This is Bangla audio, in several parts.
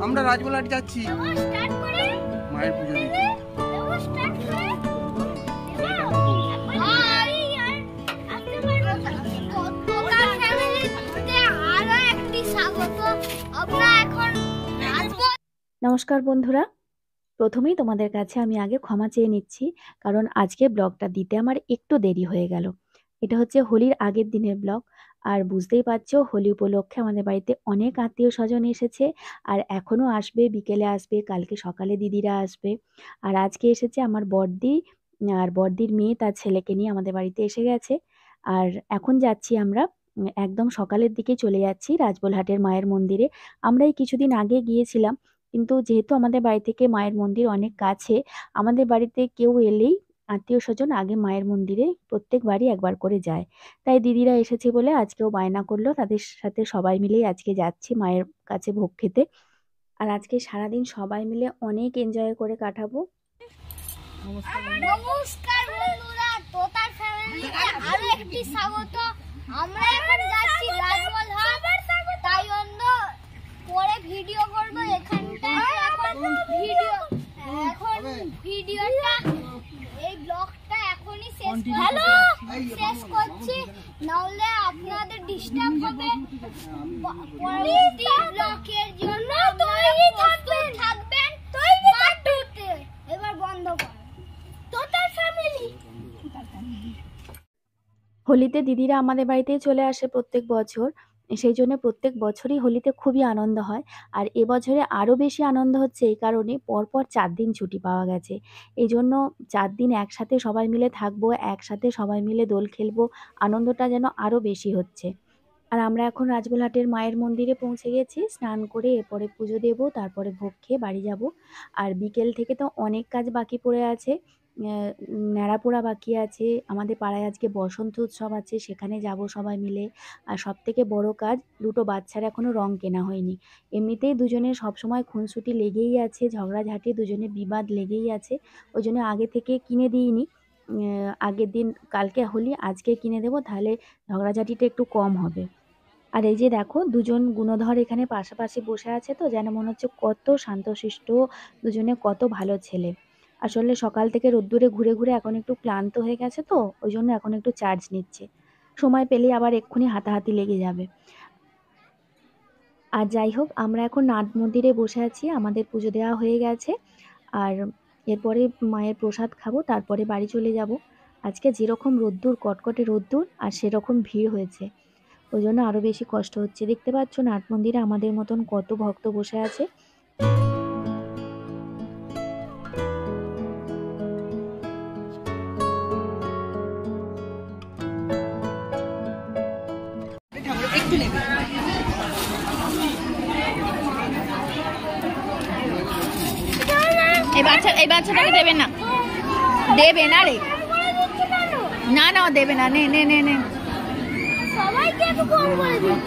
আমরা রাজবলহাট যাচ্ছি মায়ের পুজো দিতে। নমস্কার বন্ধুরা, প্রথমেই তোমাদের কাছে আমি আগে ক্ষমা চেয়ে নিচ্ছি, কারণ আজকে ব্লগটা দিতে আমার একটু দেরি হয়ে গেল। এটা হচ্ছে হোলির আগের দিনের ব্লগ, আর বুঝতেই পারছো হোলি উপলক্ষে আমাদের বাড়িতে অনেক আত্মীয় স্বজন এসেছে, আর এখনও আসবে, বিকেলে আসবে, কালকে সকালে দিদিরা আসবে। আর আজকে এসেছে আমার বড়দি, আর বড়দির মেয়ে তার ছেলেকে নিয়ে আমাদের বাড়িতে এসে গেছে। আর এখন যাচ্ছি আমরা, একদম সকালের দিকে চলে যাচ্ছি রাজবলহাটের মায়ের মন্দিরে। আমরা এই কিছুদিন আগে গিয়েছিলাম, কিন্তু যেহেতু আমাদের বাড়ি থেকে মায়ের মন্দির অনেক কাছে, আমাদের বাড়িতে কেউ এলেই আত্মীয় স্বজন আগে মায়ের মন্দিরে প্রত্যেকবারই একবার করে যায়। তাই দিদিরা এসেছে বলে আজকেও বায়না করলো, তাদের সাথে সবাই মিলেই আজকে যাচ্ছি মায়ের কাছে ভোগ খেতে। আর আজকে সারাদিন সবাই মিলে অনেক এনজয় করে কাটাবো। নমস্কার বন্ধুরা, তোতার ফ্যামিলিতে আরো একটি স্বাগত। আমরা এখন যাচ্ছি রাজবলহাট, তাই জন্য পরে ভিডিও করব। এখানটায় এখন ভিডিওটা এই ব্লগটা এখনই শেষ করছি, নাহলে আপনাদের ডিস্টার্ব হবে। পরবর্তী ব্লগের জন্য তৈরি থাকবেন। পার্ট 2 তে এবার বন্ধ কর তোতার ফ্যামিলি। হোলিতে দিদিরা আমাদের বাড়িতেই চলে আসে প্রত্যেক বছর, সেই জন্য প্রত্যেক বছরই হোলিতে খুবই আনন্দ হয়। আর এবছরে আরও বেশি আনন্দ হচ্ছে এই কারণে, পরপর 4 দিন ছুটি পাওয়া গেছে। এই জন্য 4 দিন একসাথে সবাই মিলে থাকবো, একসাথে সবাই মিলে দোল খেলবো, আনন্দটা যেন আরও বেশি হচ্ছে। আর আমরা এখন রাজবলহাটের মায়ের মন্দিরে পৌঁছে গেছি, স্নান করে এরপরে পুজো দেব, তারপরে ভোগ খেয়ে বাড়ি যাব। আর বিকেল থেকে তো অনেক কাজ বাকি পড়ে আছে, ন্যাড়াপোড়া বাকি আছে, আমাদের পাড়ায় আজকে বসন্ত উৎসব আছে, সেখানে যাব সবাই মিলে। আর সবথেকে বড় কাজ, দুটো বাচ্চার এখনও রং কেনা হয়নি। এমনিতেই দুজনের সবসময় খুনসুটি লেগেই আছে, ঝগড়াঝাঁটি, দুজনের বিবাদ লেগেই আছে, ওই জন্য আগে থেকে কিনে দিইনি। আগের দিন, কালকে হোলি, আজকে কিনে দেবো, তাহলে ঝগড়াঝাঁটিটা একটু কম হবে। আর এই যে দেখো, দুজন গুণধর এখানে পাশাপাশি বসে আছে, তো যেন মনে হচ্ছে কত শান্তশিষ্ট, দুজনে কত ভালো ছেলে। আসলে সকাল থেকে রোদ্দুরে ঘুরে ঘুরে এখন একটু ক্লান্ত হয়ে গেছে, তো ওই জন্য এখন একটু চার্জ নিচ্ছে, সময় পেলেই আবার এক্ষুনি হাতাহাতি লেগে যাবে। আর যাই হোক, আমরা এখন নাট মন্দিরে বসে আছি, আমাদের পুজো দেওয়া হয়ে গেছে। আর এরপরে মায়ের প্রসাদ খাবো, তারপরে বাড়ি চলে যাব। আজকে যেরকম রোদ্দুর, কটকটে রোদ্দুর, আর সেরকম ভিড় হয়েছে, ওই জন্য আরও বেশি কষ্ট হচ্ছে। দেখতে পাচ্ছ নাট মন্দিরে আমাদের মতন কত ভক্ত বসে আছে। এই বাচ্চাটাকে দেবে না, দেবে না রে, না না দেবে না, নে নে নে নে, সবাইকে একটু কম করে দিন।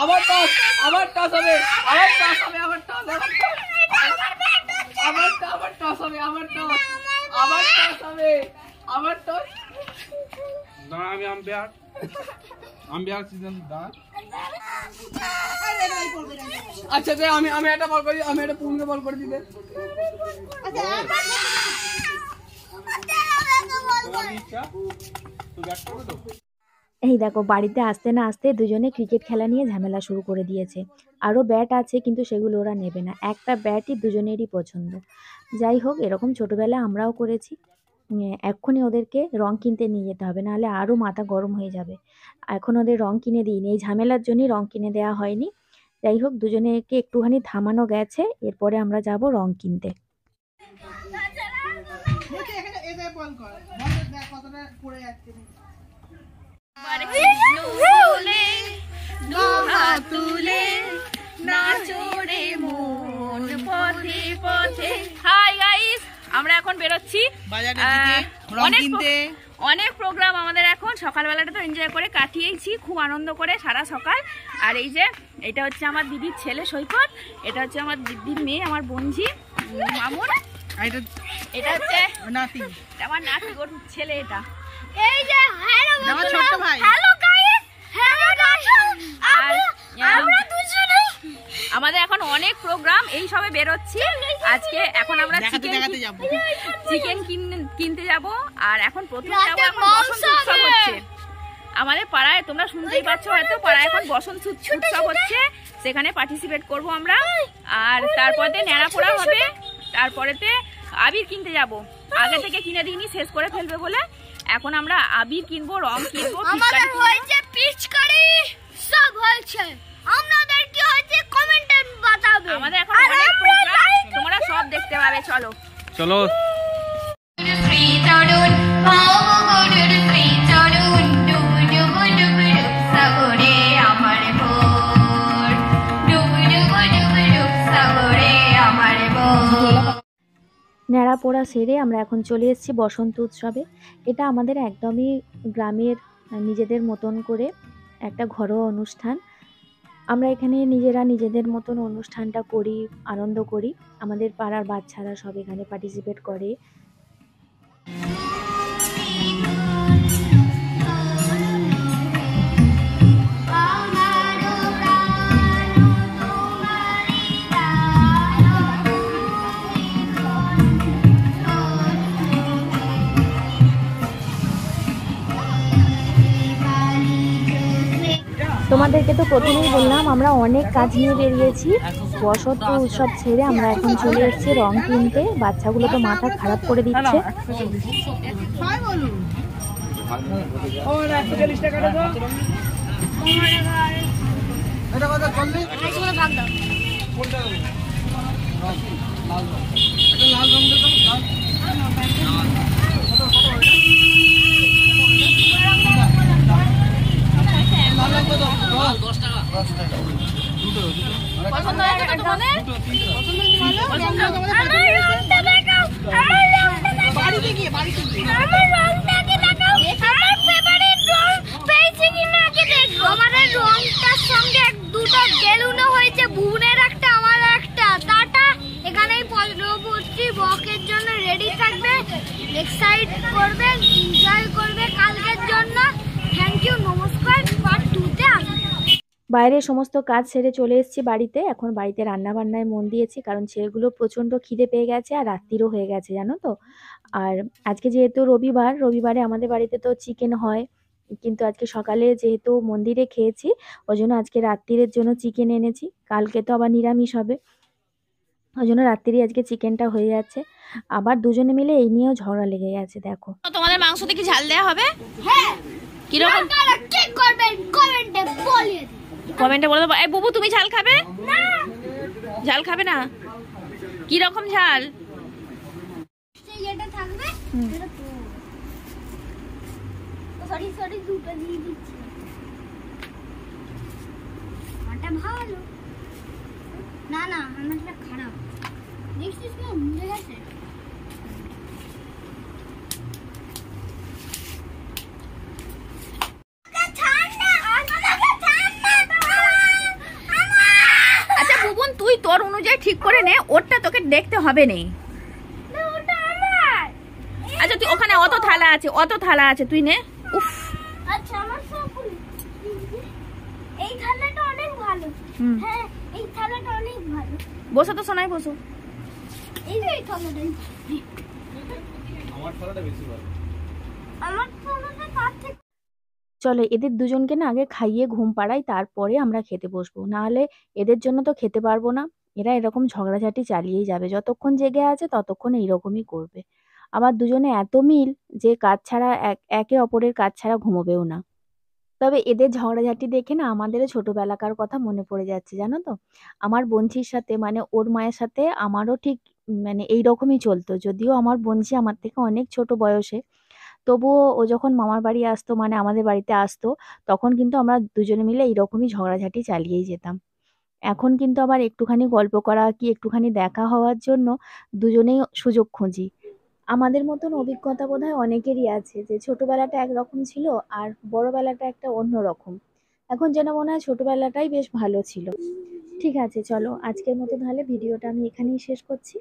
আবার টস, আবার টস হবে, আবার টস হবে, আবার টস, আবার টস হবে, আবার টস, আবার টস হবে, আবার টস। দাঁড়া, আমি আম্বিয়ার সিজন দাঁড়া। আচ্ছা দে, আমি একটা বল করি, আমি একটা পূর্ণকে বল করে দিবে। এই দেখো, বাড়িতে আসতে না আসতে দুজনে ক্রিকেট খেলা নিয়ে ঝামেলা শুরু করে দিয়েছে। আরও ব্যাট আছে, কিন্তু সেগুলো ওরা নেবে না, একটা ব্যাটই দুজনেরই পছন্দ। যাই হোক, এরকম ছোটোবেলায় আমরাও করেছি। এক্ষুনি ওদেরকে রং কিনতে নিয়ে যেতে হবে, নাহলে আরও মাথা গরম হয়ে যাবে। এখন ওদের রং কিনে দিইনি, এই ঝামেলার জন্যই রং কিনে দেওয়া হয়নি। যাই হোক, দুজনেকে একটুখানি থামানো গেছে, এরপরে আমরা যাব রং কিনতে। হাই গাইস, আমরা এখন বেরোচ্ছি অনেক প্রোগ্রাম আমাদের এখন। সকালবেলাটা তো এনজয় করে কাটিয়েছি, খুব আনন্দ করে সারা সকাল। আর এই যে এটা হচ্ছে আমার দিদির ছেলে সৈকত, এটা হচ্ছে আমার দিদির মেয়ে আমার বঞ্জি, মামুর এটা এটা হচ্ছে নাতি, আমার নাতি, ওর ছেলে এটা। এই যে হ্যালো আমার ছোট ভাই। হ্যালো গাইস, হ্যালো গাইস, আর আমরা দুজনে আমাদের এখন অনেক প্রোগ্রাম, এই সবে বেরোচ্ছি আজকে। এখন আমরা দেখাতে যাবো। চিকেন কিনতে যাব। আর এখন প্রথমে রাতে যাবো, এখন মাংস বসন্ত উৎসব হবে। হচ্ছে আমাদের পাড়ায়, তোমরা শুনতেই পাচ্ছ হয়তো, পাড়ায় এখন বসন্ত উৎসব হচ্ছে, সেখানে পার্টিসিপেট করব আমরা। আর তারপরে ন্যাড়া পোড়া হবে, তারপরেতে আবির কিনতে যাব। আগে থেকে কিনে দিইনি, শেষ করে ফেলবে বলে এখন আমরা আবির কিনবো, রং কিনবো, আমাদের পিচকারি কিনবো। হয়েছে পিচকারি, সব হয়েছে। আপনাদের কি হয়েছে কমেন্টে বাতাবে। আমাদের এখন অনেক প্রোগ্রাম, তোমরা সব দেখতে পাবে। চলো চলো। ন্যাড়া পোড়া সেরে আমরা এখন চলে এসেছি বসন্ত উৎসবে। এটা আমাদের একদমই গ্রামের নিজেদের মতন করে একটা ঘরোয়া অনুষ্ঠান। আমরা এখানে নিজেরা নিজেদের মতন অনুষ্ঠানটা করি, আনন্দ করি। আমাদের পাড়ার বাচ্চারা সব এখানে পার্টিসিপেট করে। তোমাদেরকে তো প্রথমেই বললাম আমরা অনেক কাজ নিয়ে বেরিয়েছি। বসন্ত উৎসব ছেড়ে আমরা এখন চলে এসেছি রং কিনতে। বাচ্চাগুলো তো মাথা খারাপ করে দিচ্ছে। পছন্দ হয়েছে তো তোমাদের? আমাদের রংটার সঙ্গে দুটো বেলুনও হয়েছে, বুনের একটা আমার একটা। টাটা, এখানেই পরবর্তী বকের জন্য রেডি থাকবে, এক্সাইট করবে, এনজয় করবে কালকের জন্য। থ্যাংক ইউ, নমস্কার। পার্ট 2 তে আসবে। বাইরে সমস্ত কাজ সেরে চলে এসেছি বাড়িতে। এখন বাড়িতে রান্না বান্নায় মন দিয়েছি, কারণ ছেলেগুলো প্রচণ্ড খিদে পেয়ে গেছে আর রাত্রিরও হয়ে গেছে জানো তো। আর আজকে যেহেতু রবিবারে আমাদের বাড়িতে তো চিকেন হয়, কিন্তু আজকে সকালে যেহেতু মন্দিরে খেয়েছি ওই জন্য আজকে রাত্রিরের জন্য চিকেন এনেছি। কালকে তো আবার নিরামিষ হবে, ওই জন্য রাত্রি আজকে চিকেনটা হয়ে যাচ্ছে। আবার দুজনে মিলে এই নিয়েও ঝগড়া লেগে গেছে দেখো। তোমাদের মাংসতে কি ঝাল দেওয়া হবে? হ্যাঁ, কিরকম আপনারা কি করবেন কমেন্টে বলে দিন। কমেন্টে বলে দেবো। এই বুবু, তুমি ঝাল খাবে? না, ঝাল খাবে না? কি রকম ঝাল? সেই এটা থাকবে, এটা তো সরি দুটো দিয়ে দিচ্ছি। এটা ভালো না, আমারটা খারাপ। দেখছিস না, ভুলে গেছে। আচ্ছা বুবুন, তুই তোর অনুযায়ী ঠিক করে নে, ওরটা তোকে দেখতে হবে নেই। আচ্ছা তুই ওখানে অত থালা আছে তুই নে। উফ, আচ্ছা আমার সব এই থালাটা অনেক ভালো। হ্যাঁ, এই থালাটা অনেক ভালো। বসো তো সোনাই, বসো। এই যে এই থালাটাই আমার থালাটা বেশি ভালো। আমার থালাটা তার থেকে। চলো এদের দুজনকে না আগে খাইয়ে ঘুম পাড়াই, তারপরে আমরা খেতে বসবো। নাহলে এদের জন্য তো খেতে পারবো না। এরা এরকম ঝগড়াঝাটি চালিয়েই যাবে, যতক্ষণ জেগে আছে ততক্ষণ এইরকমই করবে। আবার দুজনে এত মিল যে কাজ ছাড়া একে অপরের কাজ ছাড়া ঘুমোবেও না। তবে এদের ঝগড়াঝাটি দেখে না আমাদেরও ছোটবেলাকার কথা মনে পড়ে যাচ্ছে জানো তো। আমার বোনঝির সাথে মানে ওর মায়ের সাথে আমারও ঠিক মানে এইরকমই চলতো। যদিও আমার বোনঝি আমার থেকে অনেক ছোট বয়সে, তবুও ও যখন মামার বাড়ি আসতো মানে আমাদের বাড়িতে আসতো, তখন কিন্তু আমরা দুজনে মিলে এইরকমই ঝগড়াঝাটি চালিয়েই যেতাম। এখন কিন্তু আবার একটুখানি গল্প করা কি একটুখানি দেখা হওয়ার জন্য দুজনেই সুযোগ খুঁজি। আমাদের মতন অভিজ্ঞতা বোধহয় অনেকেরই আছে, যে ছোটবেলাটা একরকম ছিল আর বড়বেলাটা একটা অন্য রকম। এখন যেন মনে হয় ছোটবেলাটাই বেশ ভালো ছিল। ঠিক আছে, চলো আজকের মতো তাহলে ভিডিওটা আমি এখানেই শেষ করছি।